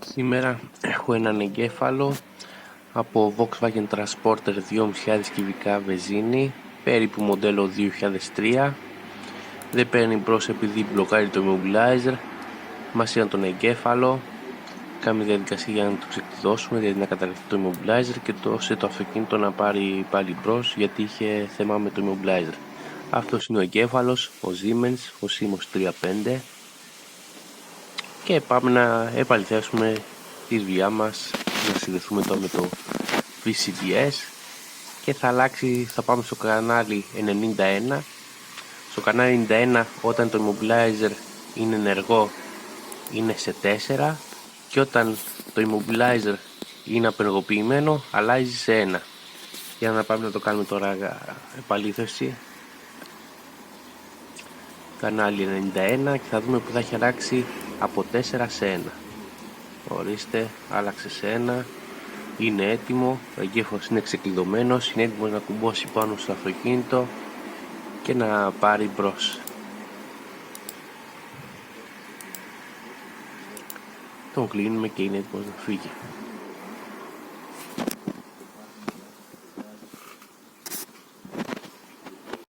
Σήμερα έχω έναν εγκέφαλο από Volkswagen Transporter 2.500 κυβικά βενζίνη, περίπου μοντέλο 2003. Δεν παίρνει μπρος επειδή μπλοκάρει το immobilizer. Μας είδαν τον εγκέφαλο, κάνουμε διαδικασία για να το ξεκλειδώσουμε, δηλαδή να καταρρευτεί το immobilizer και το αυτοκίνητο να πάρει πάλι μπρος γιατί είχε θέμα με το immobilizer. Αυτός είναι ο εγκέφαλος, ο Siemens, ο Simos 35, και πάμε να επαληθεύσουμε τη δουλειά μας, να συνδεθούμε τώρα με το VCDS και θα πάμε στο κανάλι 91. Στο κανάλι 91, όταν το immobilizer είναι ενεργό, είναι σε 4, και όταν το immobilizer είναι απενεργοποιημένο αλλάζει σε 1. Για να πάμε να το κάνουμε τώρα επαλήθευση. Κανάλι 91 και θα δούμε που θα έχει αλλάξει από 4 σε 1. Ορίστε, άλλαξε σε 1. Είναι έτοιμο, ο εγκέφαλος είναι ξεκλειδωμένος, είναι έτοιμος να κουμπώσει πάνω στο αυτοκίνητο και να πάρει μπρος. Τον κλείνουμε και είναι έτοιμος να φύγει.